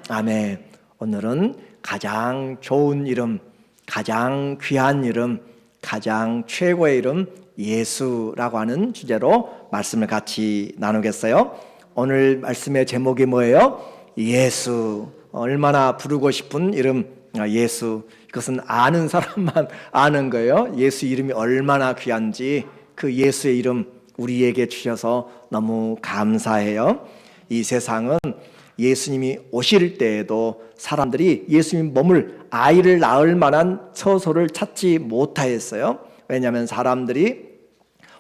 아멘. 오늘은 가장 좋은 이름, 가장 귀한 이름, 가장 최고의 이름 예수라고 하는 주제로 말씀을 같이 나누겠어요. 오늘 말씀의 제목이 뭐예요? 예수. 얼마나 부르고 싶은 이름 예수. 이것은 아는 사람만 아는 거예요. 예수 이름이 얼마나 귀한지 그 예수의 이름 우리에게 주셔서 너무 감사해요. 이 세상은 예수님이 오실 때에도 사람들이 예수님 머물 아이를 낳을 만한 처소를 찾지 못하였어요. 왜냐하면 사람들이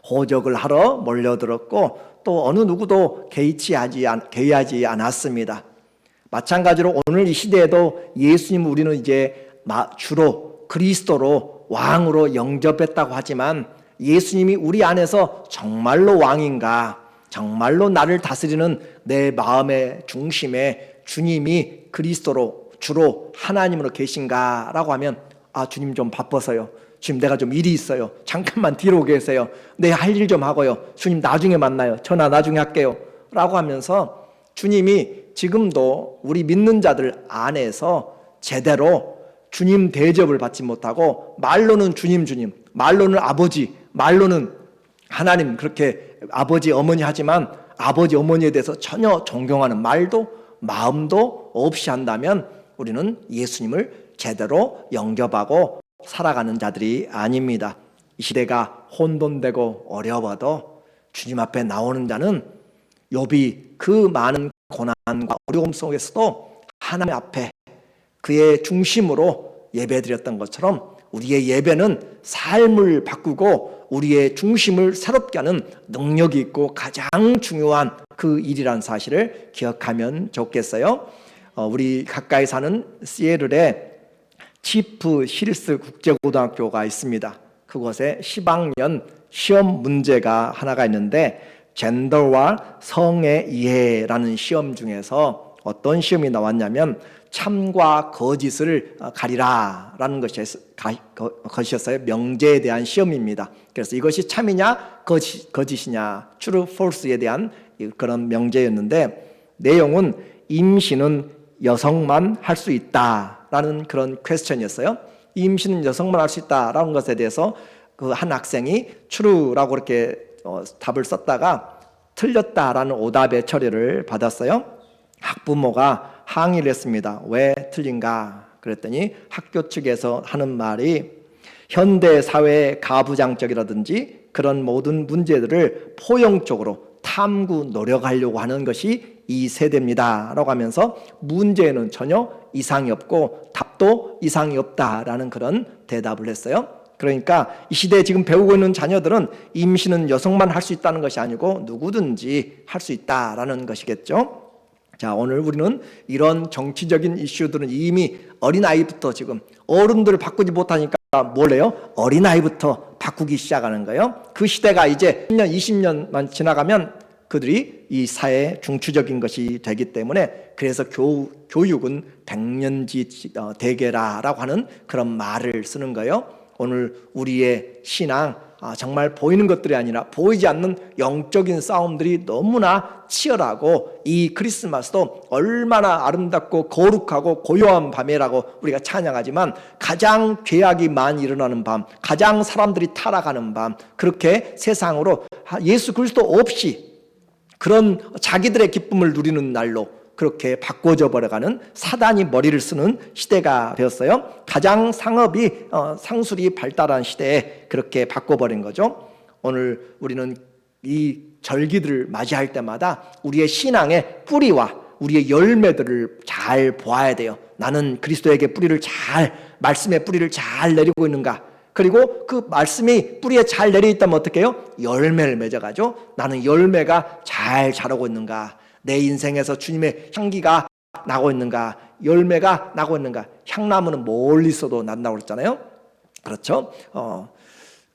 호적을 하러 몰려들었고 또 어느 누구도 개의하지 않았습니다. 마찬가지로 오늘 이 시대에도 예수님 우리는 이제 주로 그리스도로 왕으로 영접했다고 하지만 예수님이 우리 안에서 정말로 왕인가? 정말로 나를 다스리는 내 마음의 중심에 주님이 그리스도로 주로 하나님으로 계신가? 라고 하면 주님 좀 바빠서요. 주님 내가 좀 일이 있어요. 잠깐만 뒤로 계세요. 내 할 일 좀 하고요. 주님 나중에 만나요. 전화 나중에 할게요. 라고 하면서 주님이 지금도 우리 믿는 자들 안에서 제대로 주님 대접을 받지 못하고 말로는 주님, 말로는 아버지, 말로는 하나님 그렇게 아버지 어머니 하지만 아버지 어머니에 대해서 전혀 존경하는 말도 마음도 없이 한다면 우리는 예수님을 제대로 영접하고 살아가는 자들이 아닙니다. 이 시대가 혼돈되고 어려워도 주님 앞에 나오는 자는 욥이 그 많은 고난과 어려움 속에서도 하나님 앞에 그의 중심으로 예배드렸던 것처럼 우리의 예배는 삶을 바꾸고 우리의 중심을 새롭게 하는 능력이 있고 가장 중요한 그 일이란 사실을 기억하면 좋겠어요. 우리 가까이 사는 시애틀에 치프 힐스 국제고등학교가 있습니다. 그곳에 10학년 시험 문제가 하나가 있는데 젠더와 성의 이해라는 시험 중에서 어떤 시험이 나왔냐면 참과 거짓을 가리라라는 것이었어요. 명제에 대한 시험입니다. 그래서 이것이 참이냐 거짓이냐 true false에 대한 그런 명제였는데 내용은 임신은 여성만 할 수 있다라는 그런 퀘스천이었어요. 임신은 여성만 할 수 있다라는 것에 대해서 그 한 학생이 true라고 이렇게 답을 썼다가 틀렸다라는 오답의 처리를 받았어요. 학부모가 항의를 했습니다. 왜 틀린가? 그랬더니 학교 측에서 하는 말이 현대 사회의 가부장적이라든지 그런 모든 문제들을 포용적으로 탐구 노력하려고 하는 것이 이 세대입니다 라고 하면서 문제에는 전혀 이상이 없고 답도 이상이 없다라는 그런 대답을 했어요. 그러니까 이 시대에 지금 배우고 있는 자녀들은 임신은 여성만 할 수 있다는 것이 아니고 누구든지 할 수 있다라는 것이겠죠. 자, 오늘 우리는 이런 정치적인 이슈들은 이미 어린아이부터 지금 어른들을 바꾸지 못하니까 뭘 해요? 어린아이부터 바꾸기 시작하는 거예요. 그 시대가 이제 10년, 20년만 지나가면 그들이 이 사회의 중추적인 것이 되기 때문에 그래서 교육은 백년지 대계라라고 하는 그런 말을 쓰는 거예요. 오늘 우리의 신앙 정말 보이는 것들이 아니라 보이지 않는 영적인 싸움들이 너무나 치열하고 이 크리스마스도 얼마나 아름답고 거룩하고 고요한 밤이라고 우리가 찬양하지만 가장 죄악이 많이 일어나는 밤, 가장 사람들이 타락하는 밤, 그렇게 세상으로 예수 그리스도 없이 그런 자기들의 기쁨을 누리는 날로 그렇게 바꿔져 버려가는 사단이 머리를 쓰는 시대가 되었어요. 가장 상술이 발달한 시대에 그렇게 바꿔버린 거죠. 오늘 우리는 이 절기들을 맞이할 때마다 우리의 신앙의 뿌리와 우리의 열매들을 잘 보아야 돼요. 나는 그리스도에게 말씀의 뿌리를 잘 내리고 있는가? 그리고 그 말씀이 뿌리에 잘 내려있다면 어떻게 해요? 열매를 맺어가죠. 나는 열매가 잘 자라고 있는가? 내 인생에서 주님의 향기가 나고 있는가? 열매가 나고 있는가? 향나무는 멀리 있어도 난다고 그랬잖아요. 그렇죠?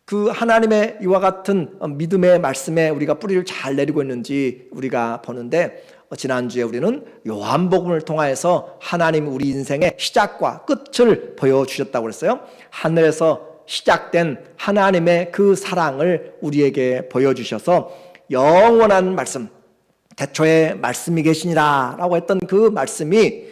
그 하나님의 이와 같은 믿음의 말씀에 우리가 뿌리를 잘 내리고 있는지 우리가 보는데 지난주에 우리는 요한복음을 통하여서 하나님이 우리 인생의 시작과 끝을 보여주셨다고 그랬어요. 하늘에서 시작된 하나님의 그 사랑을 우리에게 보여주셔서 영원한 말씀, 태초에 말씀이 계시니라 라고 했던 그 말씀이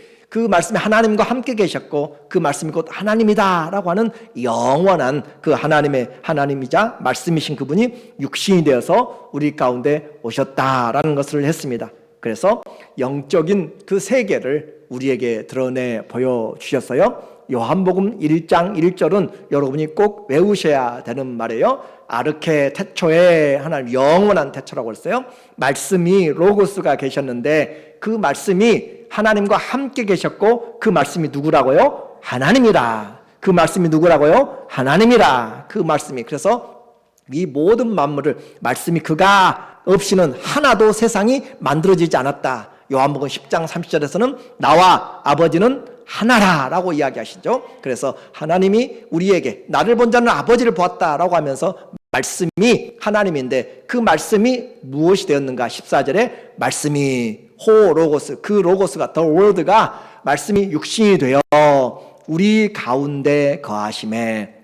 하나님과 함께 계셨고 그 말씀이 곧 하나님이다 라고 하는 영원한 그 하나님이자 말씀이신 그분이 육신이 되어서 우리 가운데 오셨다라는 것을 했습니다. 그래서 영적인 그 세계를 우리에게 드러내 보여주셨어요. 요한복음 1장 1절은 여러분이 꼭 외우셔야 되는 말이에요. 아르케 태초에 하나님, 영원한 태초라고 했어요. 말씀이 로고스가 계셨는데 그 말씀이 하나님과 함께 계셨고 그 말씀이 누구라고요? 하나님이라. 그 말씀이 누구라고요? 하나님이라. 그 말씀이. 그래서 이 모든 만물을 말씀이 그가 없이는 하나도 세상이 만들어지지 않았다. 요한복음 10장 30절에서는 나와 아버지는 하나라라고 이야기하시죠. 그래서 하나님이 우리에게 나를 본 자는 아버지를 보았다라고 하면서 말씀이 하나님인데 그 말씀이 무엇이 되었는가? 14절에 말씀이 로고스, 그 로고스가 더 월드가 말씀이 육신이 되어 우리 가운데 거하심에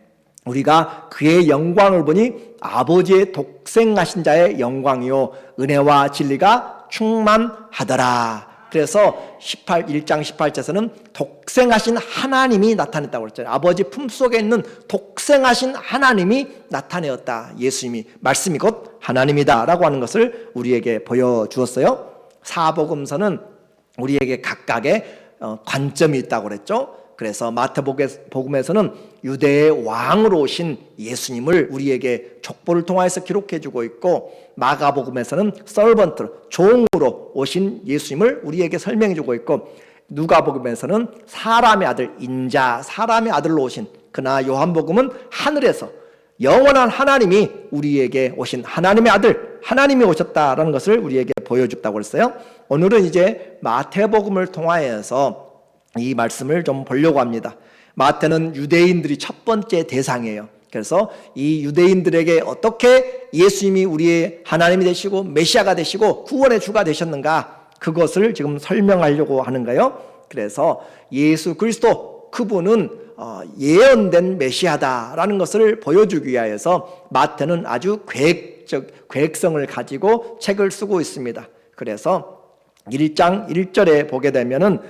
우리가 그의 영광을 보니 아버지의 독생하신 자의 영광이요 은혜와 진리가 충만하더라. 그래서 1장 18절에서는 독생하신 하나님이 나타냈다고 그랬잖아요. 아버지 품속에 있는 독생하신 하나님이 나타내었다. 예수님이 말씀이 곧 하나님이다 라고 하는 것을 우리에게 보여주었어요. 사복음서는 우리에게 각각의 관점이 있다고 그랬죠. 그래서 마태복음에서는 유대의 왕으로 오신 예수님을 우리에게 족보를 통해서 기록해주고 있고, 마가복음에서는 서번트, 종으로 오신 예수님을 우리에게 설명해주고 있고, 누가복음에서는 사람의 아들, 인자, 사람의 아들로 오신, 그러나 요한복음은 하늘에서 영원한 하나님이 우리에게 오신 하나님의 아들, 하나님이 오셨다라는 것을 우리에게 보여줬다고 했어요. 오늘은 이제 마태복음을 통하여서 이 말씀을 좀 보려고 합니다. 마태는 유대인들이 첫 번째 대상이에요. 그래서 이 유대인들에게 어떻게 예수님이 우리의 하나님이 되시고 메시아가 되시고 구원의 주가 되셨는가, 그것을 지금 설명하려고 하는 거예요. 그래서 예수 그리스도 그분은 예언된 메시아다라는 것을 보여주기 위하여서 마태는 아주 계획성을 가지고 책을 쓰고 있습니다. 그래서 1장 1절에 보게 되면은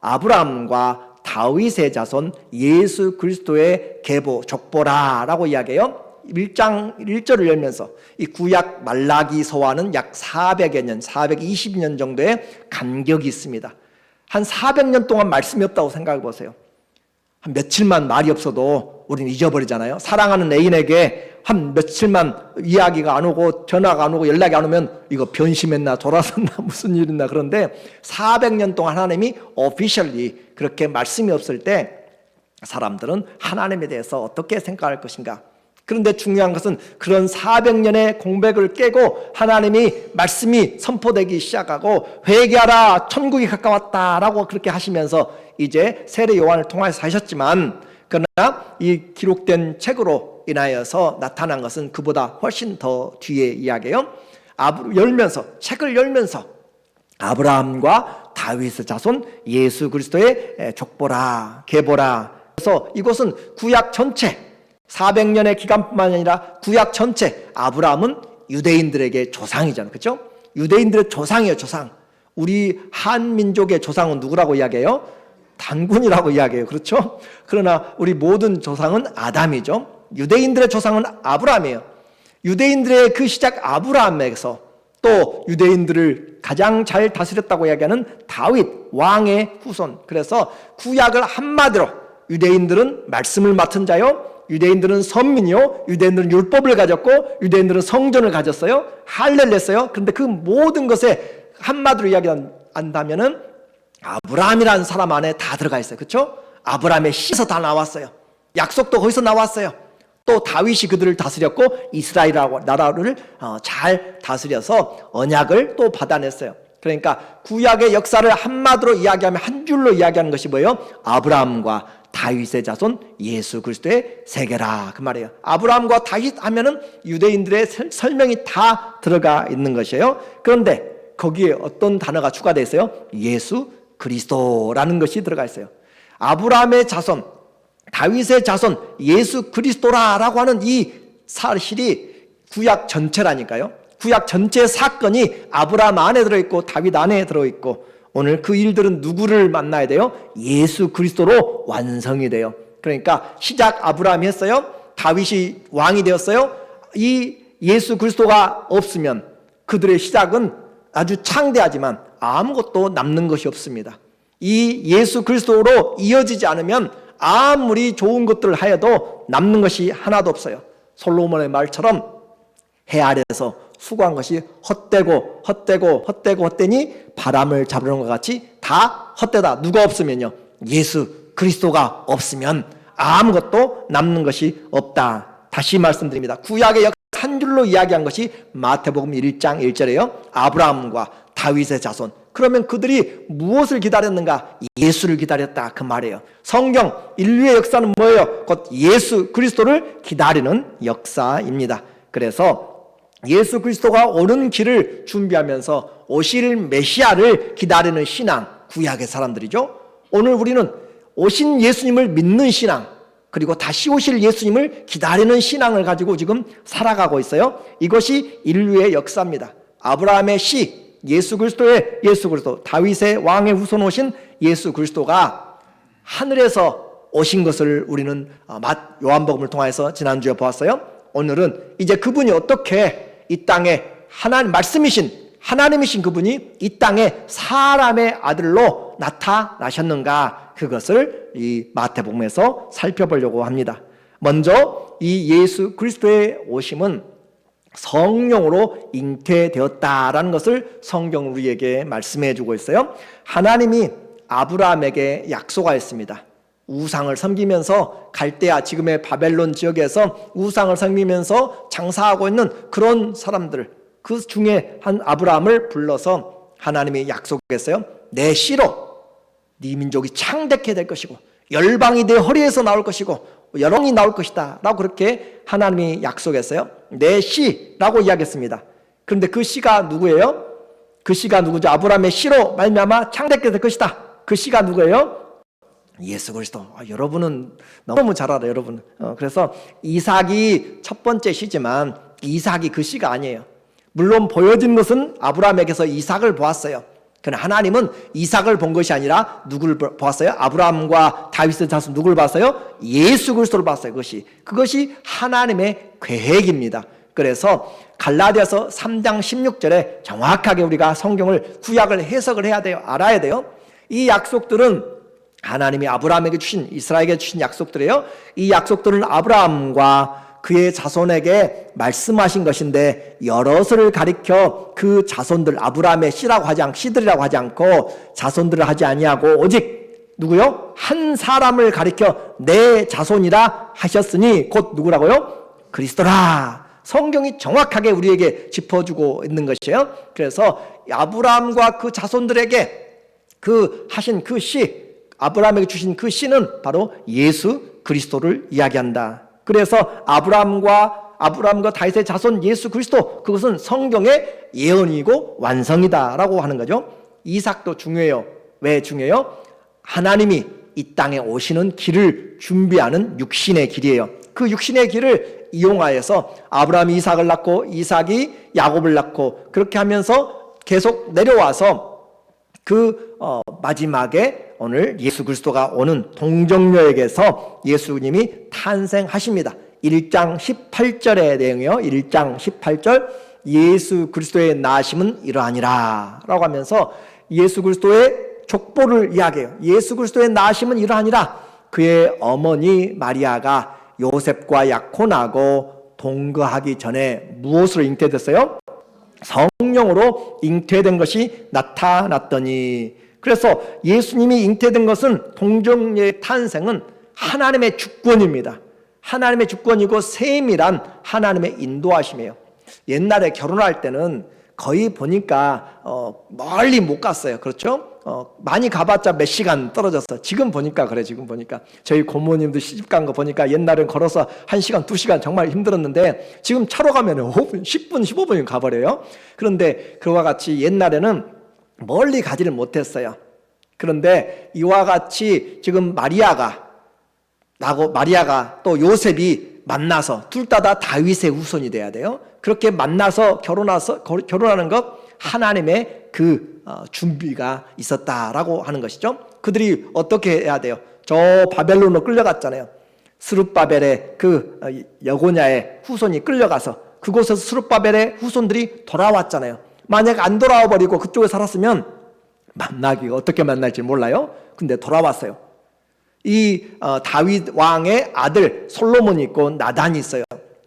아브라함과 다윗의 자손 예수 그리스도의 계보 족보라라고 이야기해요. 1장 1절을 열면서 이 구약 말라기서와는 약 400여 년, 420년 정도의 간격이 있습니다. 한 400년 동안 말씀이 없다고 생각해 보세요. 한 며칠만 말이 없어도 우리는 잊어버리잖아요. 사랑하는 애인에게 한 며칠만 이야기가 안 오고 전화가 안 오고 연락이 안 오면 이거 변심했나 돌아섰나 무슨 일 있나. 그런데 400년 동안 하나님이 오피셜리 그렇게 말씀이 없을 때 사람들은 하나님에 대해서 어떻게 생각할 것인가. 그런데 중요한 것은 그런 400년의 공백을 깨고 하나님이 말씀이 선포되기 시작하고 회개하라 천국이 가까웠다라고 그렇게 하시면서 이제 세례 요한을 통해서 하셨지만, 그러나 이 기록된 책으로 인하여서 나타난 것은 그보다 훨씬 더 뒤에 이야기예요. 책을 열면서 아브라함과 다윗의 자손 예수 그리스도의 족보라, 계보라. 그래서 이것은 구약 전체 400년의 기간뿐만 아니라 구약 전체, 아브라함은 유대인들에게 조상이잖아요. 그렇죠? 유대인들의 조상이에요. 조상. 우리 한민족의 조상은 누구라고 이야기해요? 단군이라고 이야기해요. 그렇죠? 그러나 우리 모든 조상은 아담이죠. 유대인들의 조상은 아브라함이에요. 유대인들의 그 시작 아브라함에서 또 유대인들을 가장 잘 다스렸다고 이야기하는 다윗 왕의 후손. 그래서 구약을 한마디로 유대인들은 말씀을 맡은 자요, 유대인들은 선민이요, 유대인들은 율법을 가졌고 유대인들은 성전을 가졌어요. 할례를 냈어요. 그런데 그 모든 것에 한마디로 이야기한다면은 아브라함이라는 사람 안에 다 들어가 있어요. 그렇죠? 아브라함의 씨에서 다 나왔어요. 약속도 거기서 나왔어요. 또 다윗이 그들을 다스렸고 이스라엘이라고 나라를 잘 다스려서 언약을 또 받아냈어요. 그러니까 구약의 역사를 한마디로 이야기하면, 한 줄로 이야기하는 것이 뭐예요? 아브라함과 다윗의 자손 예수 그리스도의 세계라, 그 말이에요. 아브라함과 다윗 하면은 유대인들의 설명이 다 들어가 있는 것이에요. 그런데 거기에 어떤 단어가 추가되어 있어요? 예수 그리스도라는 것이 들어가 있어요. 아브라함의 자손, 다윗의 자손, 예수 그리스도라라고 하는 이 사실이 구약 전체라니까요. 구약 전체 사건이 아브라함 안에 들어있고 다윗 안에 들어있고, 오늘 그 일들은 누구를 만나야 돼요? 예수 그리스도로 완성이 돼요. 그러니까 시작 아브라함이 했어요. 다윗이 왕이 되었어요. 이 예수 그리스도가 없으면 그들의 시작은 아주 창대하지만 아무것도 남는 것이 없습니다. 이 예수 그리스도로 이어지지 않으면 아무리 좋은 것들을 하여도 남는 것이 하나도 없어요. 솔로몬의 말처럼 해 아래에서 수고한 것이 헛되니 바람을 잡으는 것 같이 다 헛되다. 누가 없으면요, 예수 그리스도가 없으면 아무것도 남는 것이 없다. 다시 말씀드립니다. 구약의 역사 한 줄로 이야기한 것이 마태복음 1장 1절에요. 아브라함과 다윗의 자손. 그러면 그들이 무엇을 기다렸는가? 예수를 기다렸다, 그 말이에요. 성경 인류의 역사는 뭐예요? 곧 예수 그리스도를 기다리는 역사입니다. 그래서 예수 그리스도가 오는 길을 준비하면서 오실 메시아를 기다리는 신앙, 구약의 사람들이죠. 오늘 우리는 오신 예수님을 믿는 신앙, 그리고 다시 오실 예수님을 기다리는 신앙을 가지고 지금 살아가고 있어요. 이것이 인류의 역사입니다. 아브라함의 씨, 예수 그리스도, 다윗의 왕의 후손 오신 예수 그리스도가 하늘에서 오신 것을 우리는 요한복음을 통해서 지난주에 보았어요. 오늘은 이제 그분이 어떻게 이 땅에 하나님이신 그분이 이 땅에 사람의 아들로 나타나셨는가, 그것을 이 마태복음에서 살펴보려고 합니다. 먼저 이 예수 그리스도의 오심은 성령으로 잉태되었다라는 것을 성경 우리에게 말씀해 주고 있어요. 하나님이 아브라함에게 약속하였습니다. 우상을 섬기면서 갈대아, 지금의 바벨론 지역에서 우상을 섬기면서 장사하고 있는 그런 사람들, 그 중에 한 아브라함을 불러서 하나님이 약속했어요. 내 씨로 네 민족이 창대케 될 것이고 열방이 내 허리에서 나올 것이고 여론이 나올 것이다 라고 그렇게 하나님이 약속했어요. 내 씨라고 이야기했습니다. 그런데 그 씨가 누구예요? 그 씨가 누구죠? 아브라함의 씨로 말미암아 창대케 될 것이다. 그 씨가 누구예요? 예수 그리스도. 여러분은 너무 잘 알아요, 여러분. 그래서 이삭이 첫 번째 씨지만 이삭이 그 씨가 아니에요. 물론 보여진 것은 아브라함에게서 이삭을 보았어요. 그러나 하나님은 이삭을 본 것이 아니라 누구를 보았어요? 아브라함과 다윗의 자손 누구를 봤어요? 예수 그리스도를 봤어요. 그것이 하나님의 계획입니다. 그래서 갈라디아서 3장 16절에 정확하게 우리가 성경을 구약을 해석을 해야 돼요. 알아야 돼요. 이 약속들은 하나님이 아브라함에게 주신, 이스라엘에게 주신 약속들이에요. 이 약속들은 아브라함과 그의 자손에게 말씀하신 것인데 여럿을 가리켜 그 자손들, 아브라함의 씨들이라고 하지 않고 자손들을 하지 아니하고 오직 누구요? 한 사람을 가리켜 내 자손이라 하셨으니 곧 누구라고요? 그리스도라. 성경이 정확하게 우리에게 짚어주고 있는 것이에요. 그래서 아브라함과 그 자손들에게 하신 그 씨, 아브라함에게 주신 그 씨는 바로 예수 그리스도를 이야기한다. 그래서 아브라함과 다윗의 자손 예수 그리스도, 그것은 성경의 예언이고 완성이다라고 하는 거죠. 이삭도 중요해요. 왜 중요해요? 하나님이 이 땅에 오시는 길을 준비하는 육신의 길이에요. 그 육신의 길을 이용하여서 아브라함이 이삭을 낳고 이삭이 야곱을 낳고 그렇게 하면서 계속 내려와서 마지막에 오늘 예수 그리스도가 오는 동정녀에게서 예수님이 탄생하십니다. 1장 18절의 내용이요. 1장 18절, 예수 그리스도의 나심은 이러하니라 라고 하면서 예수 그리스도의 족보를 이야기해요. 예수 그리스도의 나심은 이러하니라. 그의 어머니 마리아가 요셉과 약혼하고 동거하기 전에 무엇으로 잉태됐어요? 성령으로 잉태된 것이 나타났더니. 그래서 예수님이 잉태된 것은, 동정녀의 탄생은 하나님의 주권입니다. 하나님의 주권이고 세임이란 하나님의 인도하심이에요. 옛날에 결혼할 때는 거의 보니까 멀리 못 갔어요. 그렇죠? 많이 가봤자 몇 시간 떨어졌어. 지금 보니까 그래. 지금 보니까 저희 고모님도 시집 간 거 보니까 옛날엔 걸어서 1시간 2시간 정말 힘들었는데 지금 차로 가면 5분 10분 15분이면 가버려요. 그런데 그와 같이 옛날에는 멀리 가지를 못했어요. 그런데 이와 같이 지금 마리아가 또 요셉이 만나서 둘 다 다윗의 후손이 돼야 돼요. 그렇게 만나서 결혼하는 것 하나님의 그 준비가 있었다라고 하는 것이죠. 그들이 어떻게 해야 돼요? 저 바벨론으로 끌려갔잖아요. 스룹바벨의 그 여고냐의 후손이 끌려가서 그곳에서 스룹바벨의 후손들이 돌아왔잖아요. 만약 안 돌아와 버리고 그쪽에 살았으면 만나기가 어떻게 만날지 몰라요. 근데 돌아왔어요. 이 다윗 왕의 아들 솔로몬이 있고 나단이 있어요.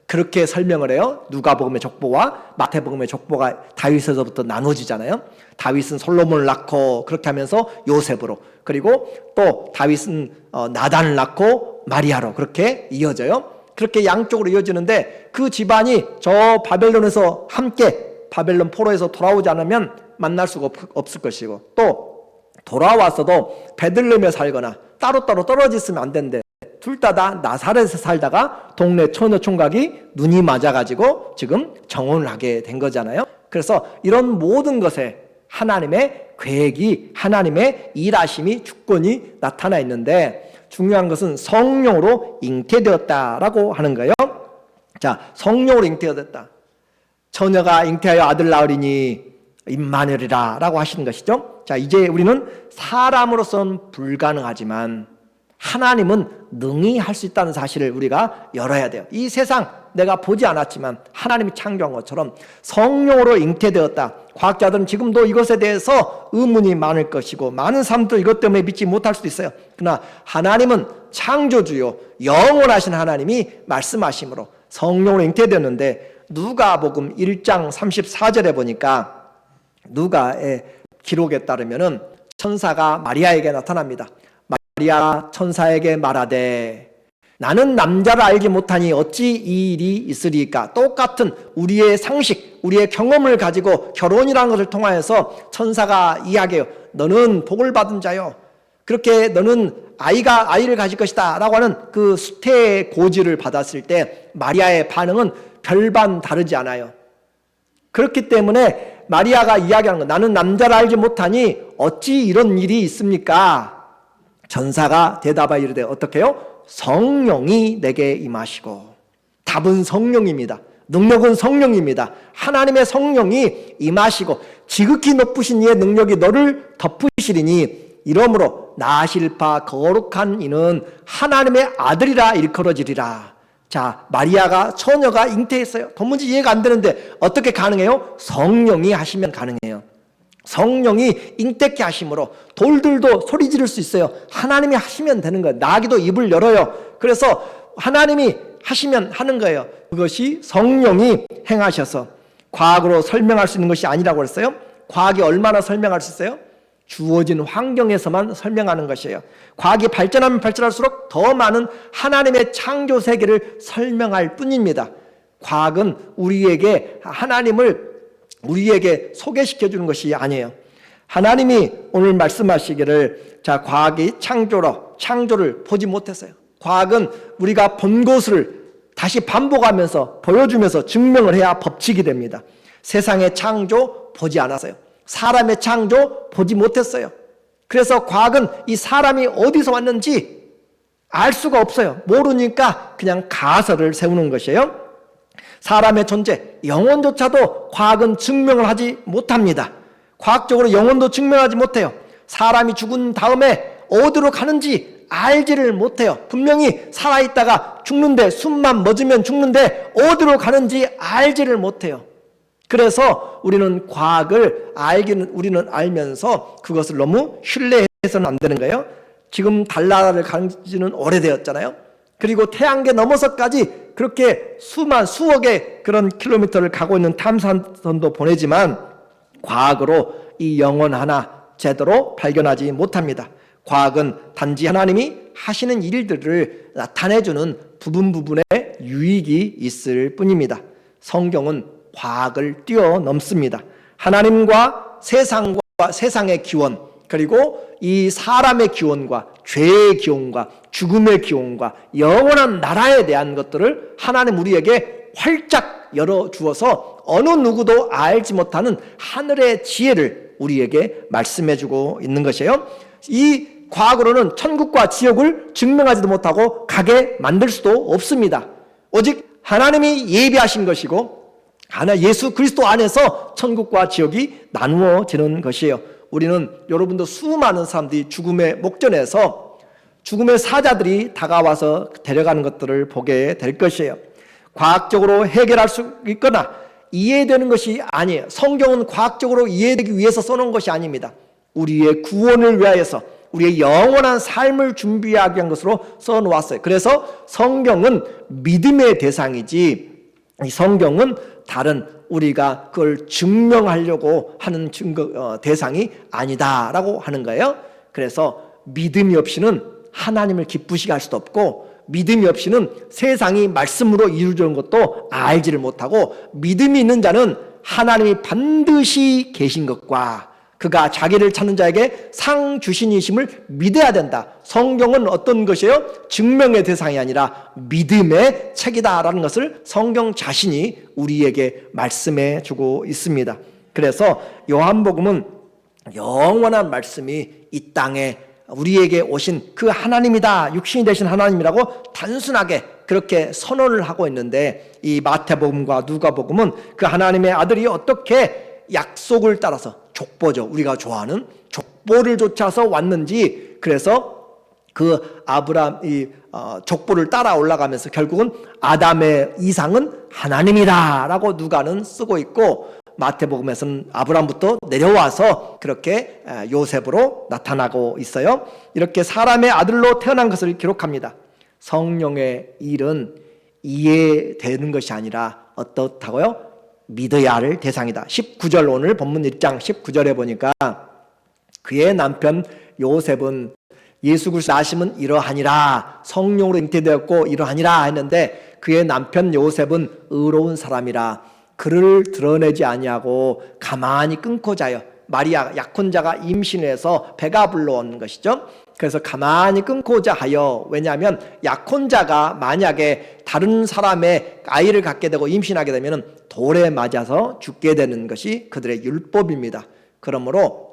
그렇게 설명을 해요. 누가복음의 족보와 마태복음의 족보가 다윗에서부터 나눠지잖아요. 다윗은 솔로몬을 낳고 그렇게 하면서 요셉으로, 그리고 또 다윗은 나단을 낳고 마리아로 그렇게 이어져요. 그렇게 양쪽으로 이어지는데 그 집안이 저 바벨론에서 함께 바벨론 포로에서 돌아오지 않으면 만날 수가 없을 것이고, 또 돌아왔어도 베들레헴에 살거나 따로따로 떨어져 있으면 안 되는데 둘 다 나사렛에 살다가 동네 처녀 총각이 눈이 맞아가지고 지금 정혼을 하게 된 거잖아요. 그래서 이런 모든 것에 하나님의 계획이, 하나님의 일하심이, 주권이 나타나 있는데 중요한 것은 성령으로 잉태되었다라고 하는 거예요. 자, 성령으로 잉태되었다. 처녀가 잉태하여 아들 낳으리니 임마누엘이라 라고 하시는 것이죠. 자, 이제 우리는 사람으로서는 불가능하지만 하나님은 능히 할 수 있다는 사실을 우리가 열어야 돼요. 이 세상 내가 보지 않았지만 하나님이 창조한 것처럼 성령으로 잉태되었다. 과학자들은 지금도 이것에 대해서 의문이 많을 것이고 많은 사람도 이것 때문에 믿지 못할 수도 있어요. 그러나 하나님은 창조주요 영원하신 하나님이 말씀하심으로 성령으로 잉태되었는데, 누가복음 1장 34절에 보니까 누가의 기록에 따르면은 천사가 마리아에게 나타납니다. 마리아 천사에게 말하되 나는 남자를 알지 못하니 어찌 이 일이 있으리까. 똑같은 우리의 상식, 우리의 경험을 가지고 결혼이라는 것을 통하여서 천사가 이야기해요. 너는 복을 받은 자요, 그렇게 너는 아이를 가질 것이다 라고 하는 그 수태의 고지를 받았을 때 마리아의 반응은 별반 다르지 않아요. 그렇기 때문에 마리아가 이야기하는 거, 나는 남자를 알지 못하니 어찌 이런 일이 있습니까? 천사가 대답하여 이르되 어떻게 해요? 성령이 내게 임하시고. 답은 성령입니다. 능력은 성령입니다. 하나님의 성령이 임하시고 지극히 높으신 이의 능력이 너를 덮으시리니 이러므로 낳으실 바 거룩한 이는 하나님의 아들이라 일컬어지리라. 자, 마리아가 처녀가 잉태했어요. 도무지 이해가 안 되는데 어떻게 가능해요? 성령이 하시면 가능해요. 성령이 잉태케 하심으로 돌들도 소리 지를 수 있어요. 하나님이 하시면 되는 거예요. 나귀도 입을 열어요. 그래서 하나님이 하시면 하는 거예요. 그것이 성령이 행하셔서 과학으로 설명할 수 있는 것이 아니라고 그랬어요. 과학이 얼마나 설명할 수 있어요? 주어진 환경에서만 설명하는 것이에요. 과학이 발전하면 발전할수록 더 많은 하나님의 창조 세계를 설명할 뿐입니다. 과학은 우리에게 하나님을 우리에게 소개시켜 주는 것이 아니에요. 하나님이 오늘 말씀하시기를, 자, 과학이 창조를 보지 못했어요. 과학은 우리가 본 것을 다시 반복하면서 보여주면서 증명을 해야 법칙이 됩니다. 세상의 창조 보지 않았어요. 사람의 창조 보지 못했어요. 그래서 과학은 이 사람이 어디서 왔는지 알 수가 없어요. 모르니까 그냥 가설을 세우는 것이에요. 사람의 존재, 영혼조차도 과학은 증명을 하지 못합니다. 과학적으로 영혼도 증명하지 못해요. 사람이 죽은 다음에 어디로 가는지 알지를 못해요. 분명히 살아있다가 죽는데, 숨만 멎으면 죽는데 어디로 가는지 알지를 못해요. 그래서 우리는 과학을 우리는 알면서 그것을 너무 신뢰해서는 안 되는 거예요. 지금 달나라를 간 지는 오래되었잖아요. 그리고 태양계 넘어서까지 그렇게 수억의 그런 킬로미터를 가고 있는 탐사선도 보내지만 과학으로 이 영혼 하나 제대로 발견하지 못합니다. 과학은 단지 하나님이 하시는 일들을 나타내주는 부분의 유익이 있을 뿐입니다. 성경은 과학을 뛰어넘습니다. 하나님과 세상의 기원, 그리고 이 사람의 기원과 죄의 기원과 죽음의 기원과 영원한 나라에 대한 것들을 하나님 우리에게 활짝 열어주어서 어느 누구도 알지 못하는 하늘의 지혜를 우리에게 말씀해주고 있는 것이에요. 이 과학으로는 천국과 지옥을 증명하지도 못하고 가게 만들 수도 없습니다. 오직 하나님이 예비하신 것이고 예수 그리스도 안에서 천국과 지옥이 나누어지는 것이에요. 우리는 여러분도 수많은 사람들이 죽음의 목전에서 죽음의 사자들이 다가와서 데려가는 것들을 보게 될 것이에요. 과학적으로 해결할 수 있거나 이해되는 것이 아니에요. 성경은 과학적으로 이해되기 위해서 써놓은 것이 아닙니다. 우리의 구원을 위하여서 우리의 영원한 삶을 준비하기 위한 것으로 써놓았어요. 그래서 성경은 믿음의 대상이지 이 성경은 다른 우리가 그걸 증명하려고 하는 대상이 아니다라고 하는 거예요. 그래서 믿음이 없이는 하나님을 기쁘시게 할 수도 없고 믿음이 없이는 세상이 말씀으로 이루어지는 것도 알지를 못하고 믿음이 있는 자는 하나님이 반드시 계신 것과 그가 자기를 찾는 자에게 상 주신이심을 믿어야 된다. 성경은 어떤 것이에요? 증명의 대상이 아니라 믿음의 책이다라는 것을 성경 자신이 우리에게 말씀해 주고 있습니다. 그래서 요한복음은 영원한 말씀이 이 땅에 우리에게 오신 그 하나님이다, 육신이 되신 하나님이라고 단순하게 그렇게 선언을 하고 있는데, 이 마태복음과 누가복음은 그 하나님의 아들이 어떻게 약속을 따라서 족보죠, 우리가 좋아하는 족보를 쫓아서 왔는지, 그래서 그 아브라함 족보를 따라 올라가면서 결국은 아담의 이상은 하나님이다 라고 누가는 쓰고 있고, 마태복음에서는 아브라함부터 내려와서 그렇게 요셉으로 나타나고 있어요. 이렇게 사람의 아들로 태어난 것을 기록합니다. 성령의 일은 이해되는 것이 아니라 어떻다고요? 믿어야 할 대상이다. 19절, 오늘 본문 1장 19절에 보니까 그의 남편 요셉은 예수 그리스도 나심은 이러하니라, 성령으로 잉태되었고 이러하니라 했는데, 그의 남편 요셉은 의로운 사람이라 그를 드러내지 아니하고 가만히 끊고 자요. 마리아 약혼자가 임신해서 배가 불러온 것이죠. 그래서 가만히 끊고자 하여, 왜냐하면 약혼자가 만약에 다른 사람의 아이를 갖게 되고 임신하게 되면 돌에 맞아서 죽게 되는 것이 그들의 율법입니다. 그러므로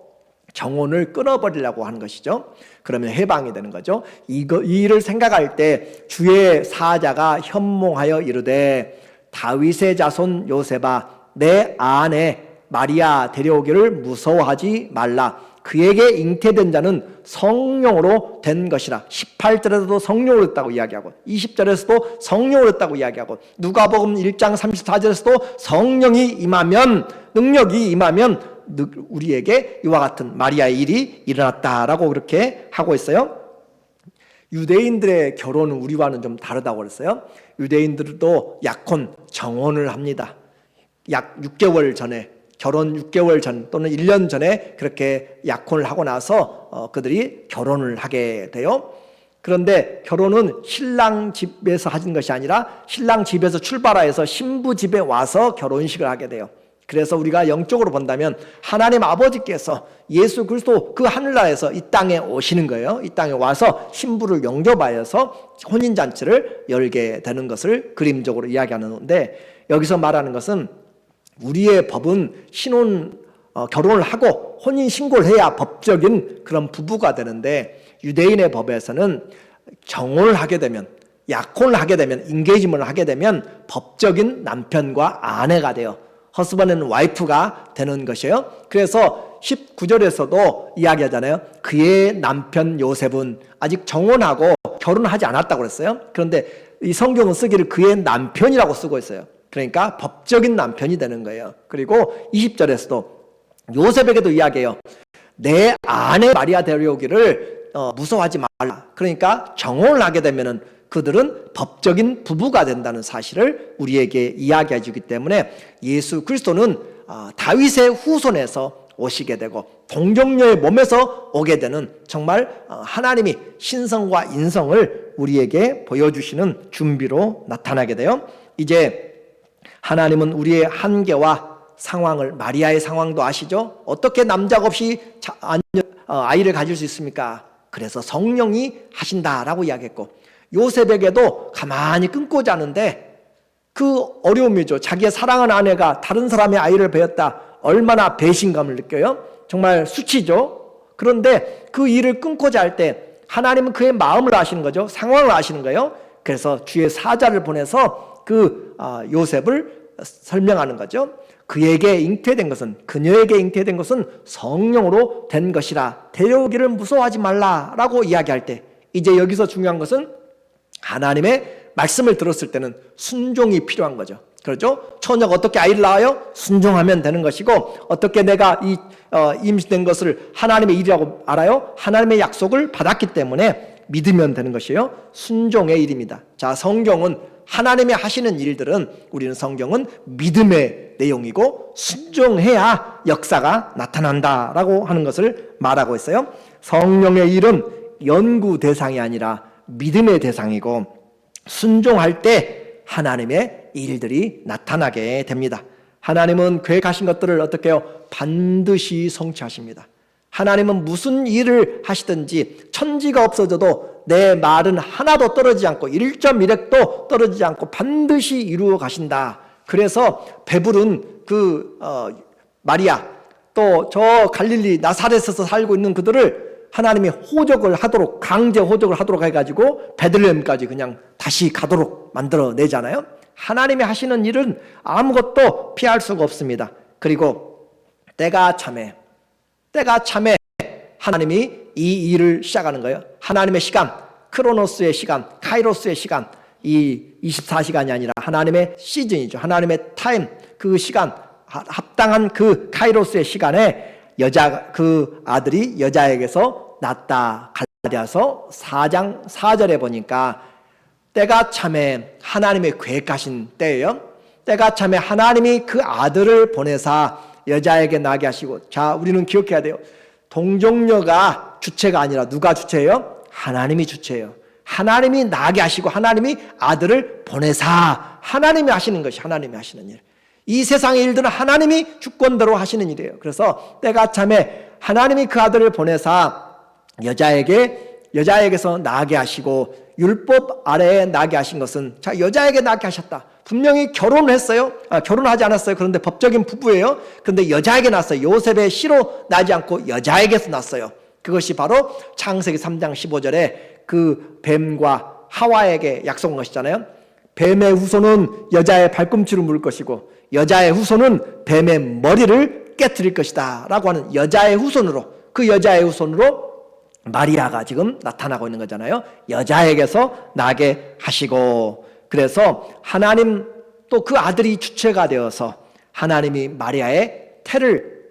정혼을 끊어버리려고 하는 것이죠. 그러면 해방이 되는 거죠. 이 일을 생각할 때 주의 사자가 현몽하여 이르되, 다윗의 자손 요셉아, 내 아내 마리아 데려오기를 무서워하지 말라. 그에게 잉태된 자는 성령으로 된 것이라. 18절에서도 성령으로 됐다고 이야기하고 20절에서도 성령으로 됐다고 이야기하고 누가복음 1장 34절에서도 성령이 임하면, 능력이 임하면 우리에게 이와 같은 마리아의 일이 일어났다라고 그렇게 하고 있어요. 유대인들의 결혼은 우리와는 좀 다르다고 그랬어요. 유대인들도 약혼, 정혼을 합니다. 약 6개월 전에, 결혼 6개월 전 또는 1년 전에 그렇게 약혼을 하고 나서 그들이 결혼을 하게 돼요. 그런데 결혼은 신랑 집에서 하는 것이 아니라 신랑 집에서 출발해서 신부 집에 와서 결혼식을 하게 돼요. 그래서 우리가 영적으로 본다면 하나님 아버지께서 예수 그리스도 그 하늘나라에서 이 땅에 오시는 거예요. 이 땅에 와서 신부를 영접하여서 혼인잔치를 열게 되는 것을 그림적으로 이야기하는데, 여기서 말하는 것은 우리의 법은 결혼을 하고 혼인신고를 해야 법적인 그런 부부가 되는데, 유대인의 법에서는 정혼을 하게 되면, 약혼을 하게 되면, 인게이지먼트를 하게 되면 법적인 남편과 아내가 돼요. 허스밴드 앤 와이프가 되는 것이에요. 그래서 19절에서도 이야기하잖아요. 그의 남편 요셉은 아직 정혼하고 결혼하지 않았다고 그랬어요. 그런데 이 성경은 쓰기를 그의 남편이라고 쓰고 있어요. 그러니까 법적인 남편이 되는 거예요. 그리고 20절에서도 요셉에게도 이야기해요. 내 아내 마리아 데려오기를 무서워하지 말라. 그러니까 정혼을 하게 되면은 그들은 법적인 부부가 된다는 사실을 우리에게 이야기해 주기 때문에, 예수 그리스도는 다윗의 후손에서 오시게 되고 동정녀의 몸에서 오게 되는, 정말 하나님이 신성과 인성을 우리에게 보여주시는 준비로 나타나게 돼요. 이제 하나님은 우리의 한계와 상황을, 마리아의 상황도 아시죠? 어떻게 남자가 없이 아이를 가질 수 있습니까? 그래서 성령이 하신다라고 이야기했고, 요셉에게도 가만히 끊고 자는데 그 어려움이죠. 자기의 사랑하는 아내가 다른 사람의 아이를 배웠다. 얼마나 배신감을 느껴요? 정말 수치죠. 그런데 그 일을 끊고자 할 때 하나님은 그의 마음을 아시는 거죠. 상황을 아시는 거예요. 그래서 주의 사자를 보내서 그 요셉을 설명하는 거죠. 그녀에게 잉태된 것은 성령으로 된 것이라 데려오기를 무서워하지 말라라고 이야기할 때, 이제 여기서 중요한 것은 하나님의 말씀을 들었을 때는 순종이 필요한 거죠. 그렇죠? 처녀가 어떻게 아이를 낳아요? 순종하면 되는 것이고, 어떻게 내가 임신된 것을 하나님의 일이라고 알아요? 하나님의 약속을 받았기 때문에 믿으면 되는 것이에요. 순종의 일입니다. 자, 성경은 하나님이 하시는 일들은, 우리는 성경은 믿음의 내용이고 순종해야 역사가 나타난다라고 하는 것을 말하고 있어요. 성령의 일은 연구 대상이 아니라 믿음의 대상이고, 순종할 때 하나님의 일들이 나타나게 됩니다. 하나님은 계획하신 것들을 어떻게 해요? 반드시 성취하십니다. 하나님은 무슨 일을 하시든지 천지가 없어져도 내 말은 하나도 떨어지지 않고 1.1획도 떨어지지 않고 반드시 이루어 가신다. 그래서 배부른 마리아, 또 저 갈릴리 나사렛에서 살고 있는 그들을 하나님이 호적을 하도록, 강제 호적을 하도록 해가지고 베들레헴까지 그냥 다시 가도록 만들어내잖아요. 하나님이 하시는 일은 아무것도 피할 수가 없습니다. 그리고 때가 참에 하나님이 이 일을 시작하는 거예요. 하나님의 시간, 크로노스의 시간, 카이로스의 시간, 이 24시간이 아니라 하나님의 시즌이죠. 하나님의 타임, 그 시간, 합당한 그 카이로스의 시간에 그 아들이 여자에게서 낳았다. 갈라디아서 4장 4절에 보니까 때가 참에 하나님의 계획하신 때예요. 때가 참에 하나님이 그 아들을 보내사 여자에게 나게 하시고, 자, 우리는 기억해야 돼요. 동정녀가 주체가 아니라 누가 주체예요? 하나님이 주체예요. 하나님이 나게 하시고 하나님이 아들을 보내사 하나님이 하시는 것이 하나님이 하시는 일. 이 세상의 일들은 하나님이 주권대로 하시는 일이에요. 그래서 때가 참에 하나님이 그 아들을 보내사 여자에게서 나게 하시고, 율법 아래에 나게 하신 것은, 자, 여자에게 나게 하셨다. 분명히 결혼을 했어요. 결혼하지 않았어요. 그런데 법적인 부부예요. 그런데 여자에게 낳았어요. 요셉의 씨로 나지 않고 여자에게서 낳았어요. 그것이 바로 창세기 3장 15절에 그 뱀과 하와에게 약속한 것이잖아요. 뱀의 후손은 여자의 발꿈치를 물 것이고 여자의 후손은 뱀의 머리를 깨트릴 것이다 라고 하는 여자의 후손으로, 그 여자의 후손으로 마리아가 지금 나타나고 있는 거잖아요. 여자에게서 나게 하시고, 그래서 하나님 또 그 아들이 주체가 되어서 하나님이 마리아의 태를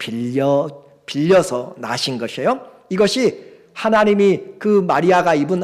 빌려서 낳으신 것이에요. 이것이 하나님이 그 마리아가 입은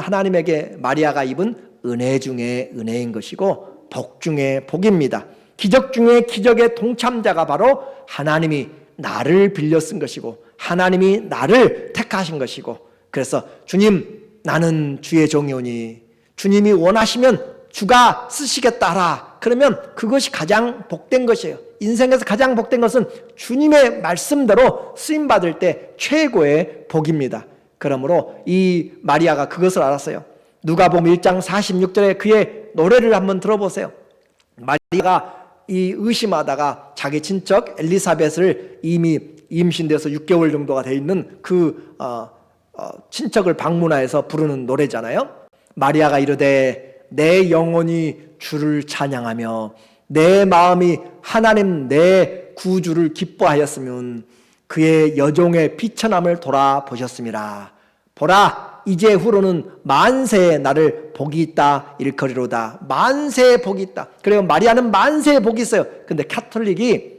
은혜 중에 은혜인 것이고 복 중에 복입니다. 기적 중에 기적의 동참자가 바로 하나님이 나를 빌려 쓴 것이고 하나님이 나를 택하신 것이고, 그래서 주님, 나는 주의 종이오니 주님이 원하시면 주가 쓰시겠다 하라. 그러면 그것이 가장 복된 것이에요. 인생에서 가장 복된 것은 주님의 말씀대로 쓰임받을 때 최고의 복입니다. 그러므로 이 마리아가 그것을 알았어요. 누가복음 1장 46절에 그의 노래를 한번 들어보세요. 마리아가 이 의심하다가 자기 친척 엘리사벳을 이미 임신돼서 6개월 정도가 돼 있는 그 친척을 방문하여서 부르는 노래잖아요. 마리아가 이르되 내 영혼이 주를 찬양하며 내 마음이 하나님 내 구주를 기뻐하였으면 그의 여종의 비천함을 돌아보셨음이라. 보라, 이제 후로는 만세에 나를 복이 있다 일컬이로다. 만세의 복이 있다. 그리고 마리아는 만세의 복이 있어요. 근데 카톨릭이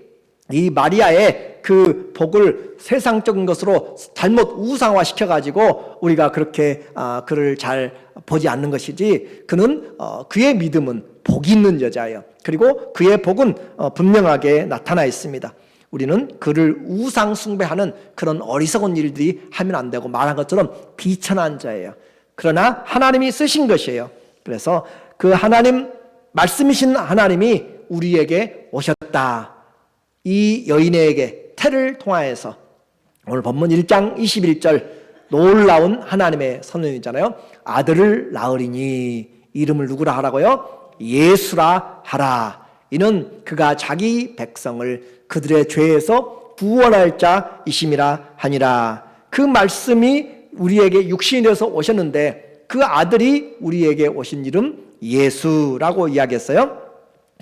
이 마리아의 그 복을 세상적인 것으로 잘못 우상화 시켜가지고 우리가 그렇게 그를 잘 보지 않는 것이지, 그는 그의 믿음은 복이 있는 여자예요. 그리고 그의 복은 분명하게 나타나 있습니다. 우리는 그를 우상 숭배하는 그런 어리석은 일들이 하면 안 되고, 말한 것처럼 비천한 자예요. 그러나 하나님이 쓰신 것이에요. 그래서 그 하나님, 말씀이신 하나님이 우리에게 오셨다. 이 여인에게 태를 통하여서, 오늘 본문 1장 21절 놀라운 하나님의 선언이잖아요. 아들을 낳으리니 이름을 누구라 하라고요? 예수라 하라. 이는 그가 자기 백성을 그들의 죄에서 구원할 자이심이라 하니라. 그 말씀이 우리에게 육신이 되어서 오셨는데 그 아들이 우리에게 오신 이름 예수라고 이야기했어요.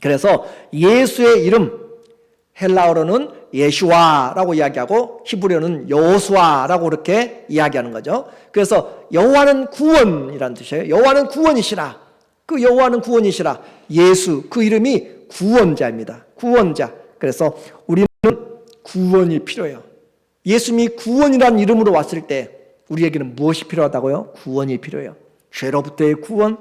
그래서 예수의 이름, 헬라어로는 예슈아라고 이야기하고 히브리어는 여호수아라고 이렇게 이야기하는 거죠. 그래서 여호와는 구원이라는 뜻이에요. 여호와는 구원이시라. 그 여호와는 구원이시라. 예수, 그 이름이 구원자입니다. 구원자. 그래서 우리는 구원이 필요해요. 예수님이 구원이라는 이름으로 왔을 때 우리에게는 무엇이 필요하다고요? 구원이 필요해요. 죄로부터의 구원,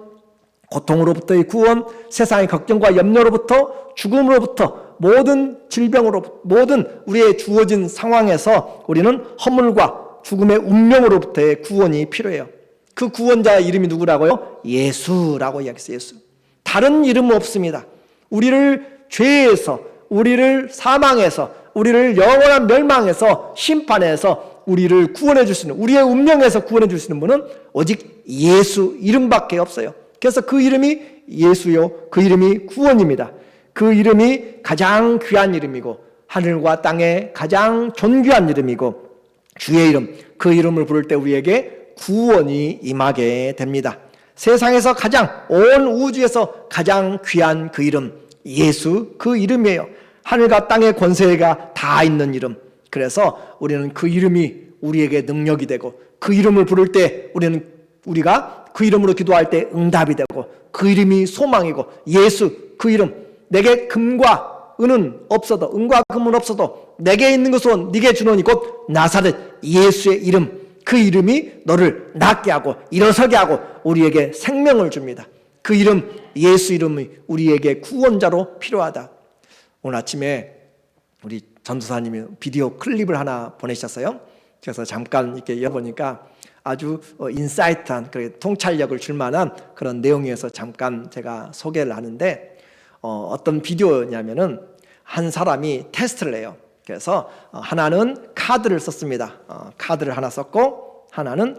고통으로부터의 구원, 세상의 걱정과 염려로부터, 죽음으로부터, 모든 질병으로부터, 모든 우리의 주어진 상황에서 우리는 허물과 죽음의 운명으로부터의 구원이 필요해요. 그 구원자의 이름이 누구라고요? 예수라고 이야기했어요. 예수. 다른 이름은 없습니다. 우리를 죄에서, 우리를 사망에서, 우리를 영원한 멸망에서, 심판에서 우리를 구원해 줄 수 있는, 우리의 운명에서 구원해 줄 수 있는 분은 오직 예수 이름밖에 없어요. 그래서 그 이름이 예수요, 그 이름이 구원입니다. 그 이름이 가장 귀한 이름이고 하늘과 땅에 가장 존귀한 이름이고 주의 이름, 그 이름을 부를 때 우리에게 구원이 임하게 됩니다. 세상에서 가장, 온 우주에서 가장 귀한 그 이름, 예수, 그 이름이에요. 하늘과 땅의 권세가 다 있는 이름. 그래서 우리는 그 이름이 우리에게 능력이 되고 그 이름을 부를 때 우리가 그 이름으로 기도할 때 응답이 되고 그 이름이 소망이고 예수, 그 이름. 내게 금과 은은 없어도, 은과 금은 없어도 내게 있는 것은 네게 주노니 곧 나사렛 예수의 이름, 그 이름이 너를 낫게 하고 일어서게 하고 우리에게 생명을 줍니다. 그 이름, 예수 이름이 우리에게 구원자로 필요하다. 오늘 아침에 우리 전도사님이 비디오 클립을 하나 보내셨어요. 그래서 잠깐 이렇게 열어보니까 아주 인사이트한, 통찰력을 줄 만한 그런 내용이어서 잠깐 제가 소개를 하는데, 어떤 비디오냐면은 한 사람이 테스트를 해요. 그래서 하나는 카드를 썼습니다. 카드를 하나 썼고 하나는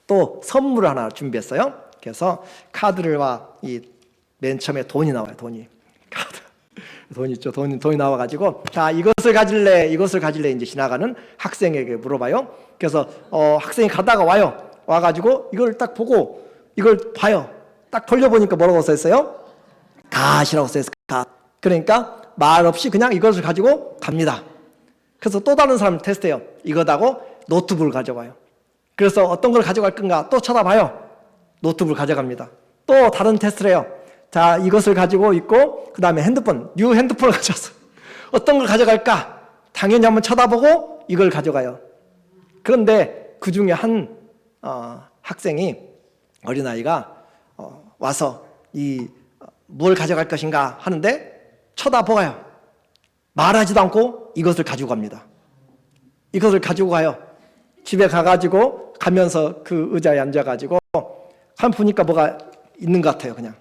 또 선물을 하나 준비했어요. 그래서 카드를와 이 맨 처음에 돈이 나와요. 돈이 있죠. 돈이 나와가지고 자, 이것을 가질래 이제 지나가는 학생에게 물어봐요. 그래서 학생이 가다가 와가지고 이걸 딱 보고 이걸 봐요. 딱 돌려보니까 뭐라고 써있어요? 갓이라고 써있어요. 갓. 그러니까 말 없이 그냥 이것을 가지고 갑니다. 그래서 또 다른 사람 테스트해요. 이거다고 노트북을 가져와요. 그래서 어떤 걸 가져갈 건가 또 쳐다봐요. 노트북을 가져갑니다. 또 다른 테스트를 해요. 자, 이것을 가지고 있고 그 다음에 뉴 핸드폰을 가져왔어. 어떤 걸 가져갈까? 당연히 한번 쳐다보고 이걸 가져가요. 그런데 그 중에 한 학생이, 어린아이가 와서 뭘 가져갈 것인가 하는데 쳐다보아요. 말하지도 않고 이것을 가지고 갑니다. 이것을 가지고 가요. 집에 가가지고 가면서 그 의자에 앉아가지고 한 보니까 뭐가 있는 것 같아요. 그냥.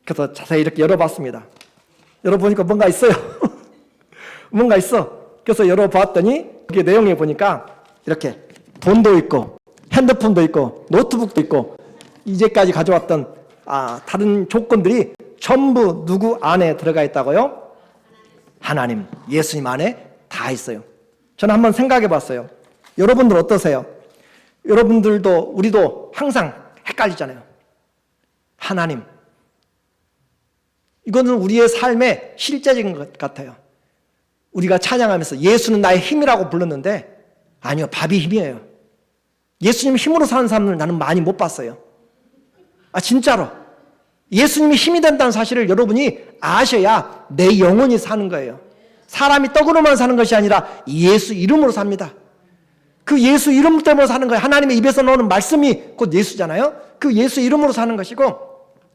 그래서 자세히 이렇게 열어봤습니다. 열어보니까 뭔가 있어요. 뭔가 있어. 그래서 열어봤더니 그게 내용에 보니까 이렇게 돈도 있고 핸드폰도 있고 노트북도 있고 이제까지 가져왔던 다른 조건들이 전부 누구 안에 들어가 있다고요? 하나님, 예수님 안에 다 있어요. 저는 한번 생각해 봤어요. 여러분들 어떠세요? 여러분들도 우리도 항상 헷갈리잖아요. 하나님, 이거는 우리의 삶의 실제적인 것 같아요. 우리가 찬양하면서 예수는 나의 힘이라고 불렀는데 아니요, 밥이 힘이에요. 예수님 힘으로 사는 사람을 나는 많이 못 봤어요. 진짜로 예수님이 힘이 된다는 사실을 여러분이 아셔야 내 영혼이 사는 거예요. 사람이 떡으로만 사는 것이 아니라 예수 이름으로 삽니다. 그 예수 이름 때문에 사는 거예요. 하나님의 입에서 나오는 말씀이 곧 예수잖아요. 그 예수 이름으로 사는 것이고,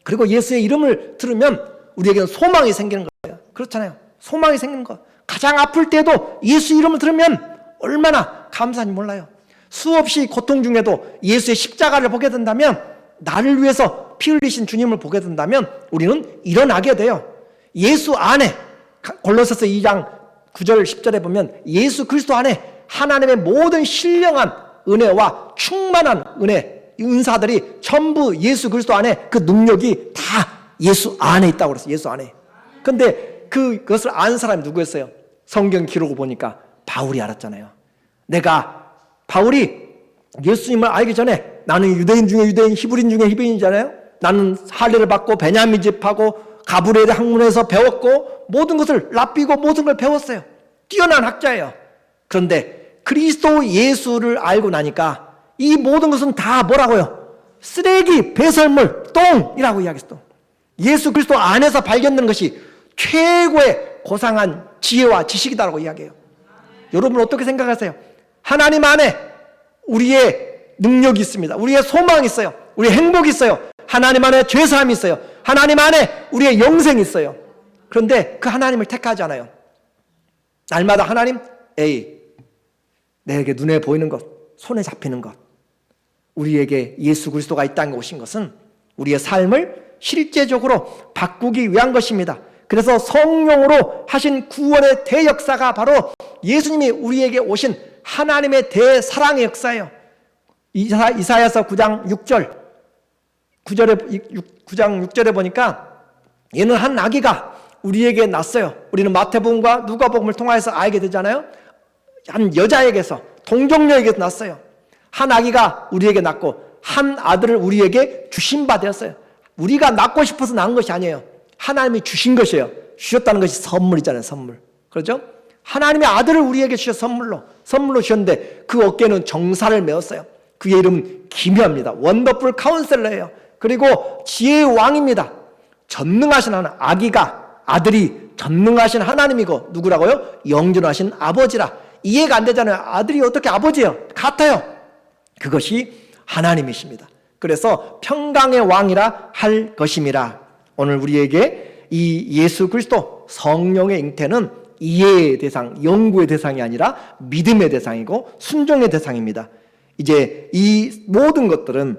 그리고 예수의 이름을 들으면 우리에게는 소망이 생기는 거예요. 그렇잖아요. 소망이 생기는 거. 가장 아플 때도 예수 이름을 들으면 얼마나 감사한지 몰라요. 수없이 고통 중에도 예수의 십자가를 보게 된다면, 나를 위해서 피 흘리신 주님을 보게 된다면 우리는 일어나게 돼요. 예수 안에, 골로새서 2장 9절 10절에 보면 예수 그리스도 안에 하나님의 모든 신령한 은혜와 충만한 은사들이 전부 예수 그리스도 안에, 그 능력이 다 예수 안에 있다고 그랬어요. 예수 안에. 근데 그것을 아는 사람이 누구였어요? 성경 기록을 보니까 바울이 알았잖아요. 바울이 예수님을 알기 전에 나는 유대인 중에 유대인, 히브리인 중에 히브리인이잖아요. 나는 할례를 받고 베냐민 집하고 가브리엘 학문에서 배웠고 모든 것을 랍비고 모든 걸 배웠어요. 뛰어난 학자예요. 그런데 그리스도 예수를 알고 나니까 이 모든 것은 다 뭐라고요? 쓰레기, 배설물, 똥이라고 이야기했어. 예수 그리스도 안에서 발견되는 것이 최고의 고상한 지혜와 지식이다라고 이야기해요. 여러분 어떻게 생각하세요? 하나님 안에 우리의 능력이 있습니다. 우리의 소망이 있어요. 우리의 행복이 있어요. 하나님 안에 죄사함이 있어요. 하나님 안에 우리의 영생이 있어요. 그런데 그 하나님을 택하지 않아요. 날마다 하나님, 내게 눈에 보이는 것, 손에 잡히는 것, 우리에게 예수 그리스도가 이 땅에 오신 것은 우리의 삶을 실제적으로 바꾸기 위한 것입니다. 그래서 성령으로 하신 구원의 대역사가 바로 예수님이 우리에게 오신 하나님의 대사랑의 역사예요. 이사야서 9장 6절에 보니까 얘는 한 아기가 우리에게 났어요. 우리는 마태복음과 누가복음을 통해서 알게 되잖아요. 한 여자에게서, 동정녀에게서 났어요. 한 아기가 우리에게 낳고 한 아들을 우리에게 주신 바 되었어요. 우리가 낳고 싶어서 낳은 것이 아니에요. 하나님이 주신 것이에요. 주셨다는 것이 선물이잖아요. 선물. 그렇죠? 하나님의 아들을 우리에게 주셔서 선물로 주셨는데 그 어깨는 정사를 메었어요. 그의 이름은 기묘합니다. 원더풀 카운셀러예요. 그리고 지혜의 왕입니다. 전능하신 하나님, 아들이 전능하신 하나님이고 누구라고요? 영존하신 아버지라. 이해가 안 되잖아요. 아들이 어떻게 아버지예요? 같아요. 그것이 하나님이십니다. 그래서 평강의 왕이라 할 것임이라. 오늘 우리에게 이 예수 그리스도 성령의 잉태는 이해의 대상, 연구의 대상이 아니라 믿음의 대상이고 순종의 대상입니다. 이제 이 모든 것들은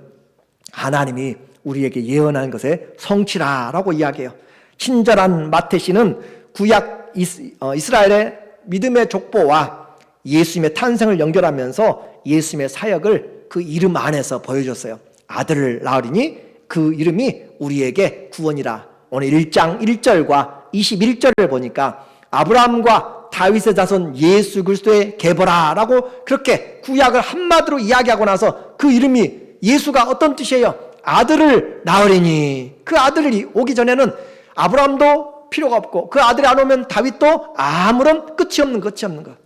하나님이 우리에게 예언한 것의 성취라라고 이야기해요. 친절한 마태씨는 구약 이스라엘의 믿음의 족보와 예수님의 탄생을 연결하면서 예수님의 사역을 그 이름 안에서 보여줬어요. 아들을 낳으리니 그 이름이 우리에게 구원이라. 오늘 1장 1절과 21절을 보니까 아브라함과 다윗의 자손 예수 그리스도의 계보라라고 그렇게 구약을 한마디로 이야기하고 나서 그 이름이 예수가 어떤 뜻이에요? 아들을 낳으리니. 그 아들이 오기 전에는 아브라함도 필요가 없고 그 아들이 안 오면 다윗도 아무런 끝이 없는 것.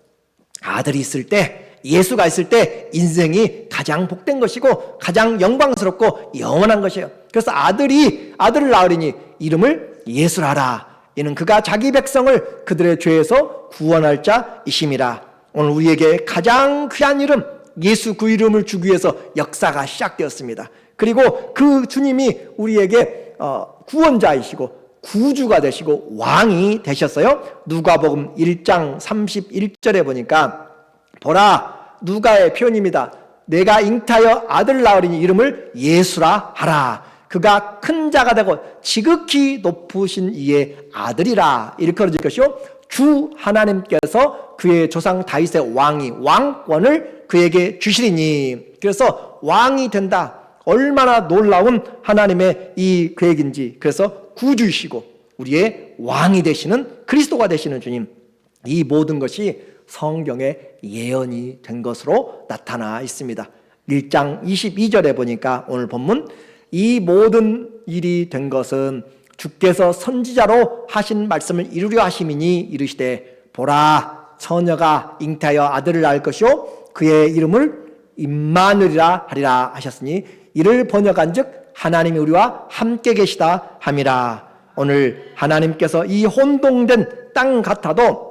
아들이 있을 때, 예수가 있을 때 인생이 가장 복된 것이고 가장 영광스럽고 영원한 것이에요. 그래서 아들을 낳으리니 이름을 예수라 하라. 이는 그가 자기 백성을 그들의 죄에서 구원할 자이심이라. 오늘 우리에게 가장 귀한 이름, 예수 그 이름을 주기 위해서 역사가 시작되었습니다. 그리고 그 주님이 우리에게 구원자이시고 구주가 되시고 왕이 되셨어요. 누가복음 1장 31절에 보니까 보라, 누가의 표현입니다. 내가 잉타하여 아들 낳으리니 이름을 예수라 하라. 그가 큰 자가 되고 지극히 높으신 이의 아들이라. 이렇게 그려질 것이요, 주 하나님께서 그의 조상 다윗의 왕권을 그에게 주시리니. 그래서 왕이 된다. 얼마나 놀라운 하나님의 이 계획인지. 그래서 구주이시고 우리의 왕이 되시는, 그리스도가 되시는 주님, 이 모든 것이 성경의 예언이 된 것으로 나타나 있습니다. 1장 22절에 보니까 오늘 본문, 이 모든 일이 된 것은 주께서 선지자로 하신 말씀을 이루려 하심이니 이르시되 보라, 처녀가 잉태하여 아들을 낳을 것이요 그의 이름을 임마누엘이라 하리라 하셨으니 이를 번역한즉 하나님이 우리와 함께 계시다 함이라. 오늘 하나님께서 이 혼동된 땅 같아도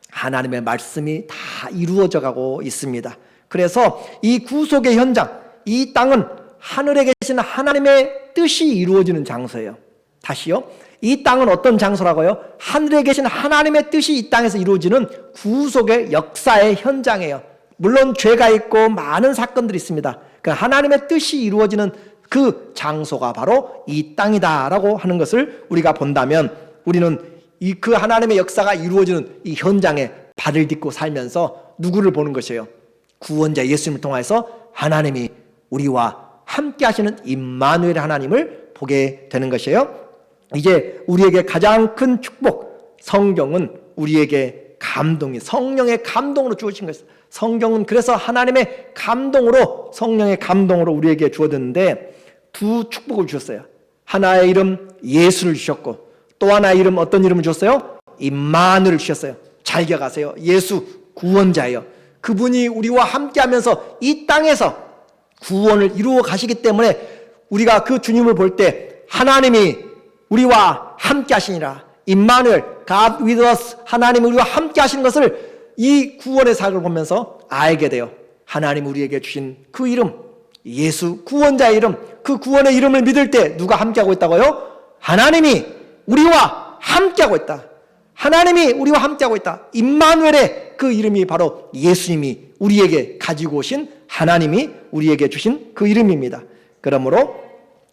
하나님의 말씀이 다 이루어져 가고 있습니다. 그래서 이 구속의 현장, 이 땅은 하늘에 계신 하나님의 뜻이 이루어지는 장소예요. 다시요, 이 땅은 어떤 장소라고요? 하늘에 계신 하나님의 뜻이 이 땅에서 이루어지는 구속의 역사의 현장이에요. 물론 죄가 있고 많은 사건들이 있습니다. 하나님의 뜻이 이루어지는 그 장소가 바로 이 땅이다라고 하는 것을 우리가 본다면, 우리는 그 하나님의 역사가 이루어지는 이 현장에 발을 딛고 살면서 누구를 보는 것이에요? 구원자 예수님을 통해서 하나님이 우리와 함께 하시는 임마누엘 하나님을 보게 되는 것이에요. 이제 우리에게 가장 큰 축복, 성경은 우리에게 성령의 감동으로 주어진 것이에요. 성경은 그래서 하나님의 감동으로, 성령의 감동으로 우리에게 주어졌는데 두 축복을 주셨어요. 하나의 이름 예수를 주셨고 또 하나의 이름 어떤 이름을 줬어요? 임마누엘을 주셨어요. 잘 기억하세요. 예수 구원자예요. 그분이 우리와 함께하면서 이 땅에서 구원을 이루어 가시기 때문에 우리가 그 주님을 볼 때 하나님이 우리와 함께 하시니라. 임마누엘, God with us, 하나님이 우리와 함께 하시는 것을 이 구원의 사역을 보면서 알게 돼요. 하나님 우리에게 주신 그 이름, 예수 구원자의 이름, 그 구원의 이름을 믿을 때 누가 함께하고 있다고요? 하나님이 우리와 함께하고 있다. 하나님이 우리와 함께하고 있다. 임마누엘의 그 이름이 바로 예수님이 우리에게 가지고 오신 하나님이 우리에게 주신 그 이름입니다. 그러므로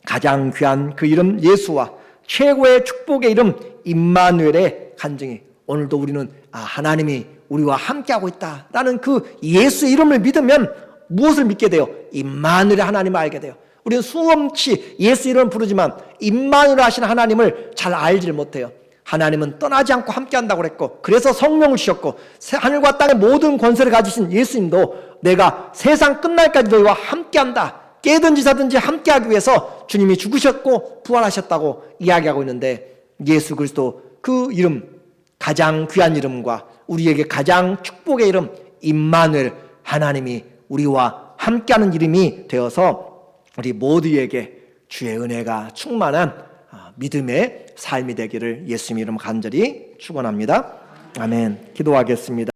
가장 귀한 그 이름 예수와 최고의 축복의 이름 임마누엘의 간증이 오늘도 우리는 하나님이 우리와 함께하고 있다라는 그 예수의 이름을 믿으면 무엇을 믿게 돼요? 임마누엘의 하나님을 알게 돼요. 우리는 수없이 예수 이름을 부르지만 임마누엘 하신 하나님을 잘 알지를 못해요. 하나님은 떠나지 않고 함께한다고 그랬고 그래서 성령을 주셨고 하늘과 땅의 모든 권세를 가지신 예수님도 내가 세상 끝날까지 너희와 함께한다. 깨든지 자든지 함께하기 위해서 주님이 죽으셨고 부활하셨다고 이야기하고 있는데 예수 그리스도 그 이름 가장 귀한 이름과 우리에게 가장 축복의 이름 임마누엘 하나님이 우리와 함께하는 이름이 되어서 우리 모두에게 주의 은혜가 충만한 믿음의 삶이 되기를 예수님 이름 간절히 축원합니다. 아멘. 기도하겠습니다.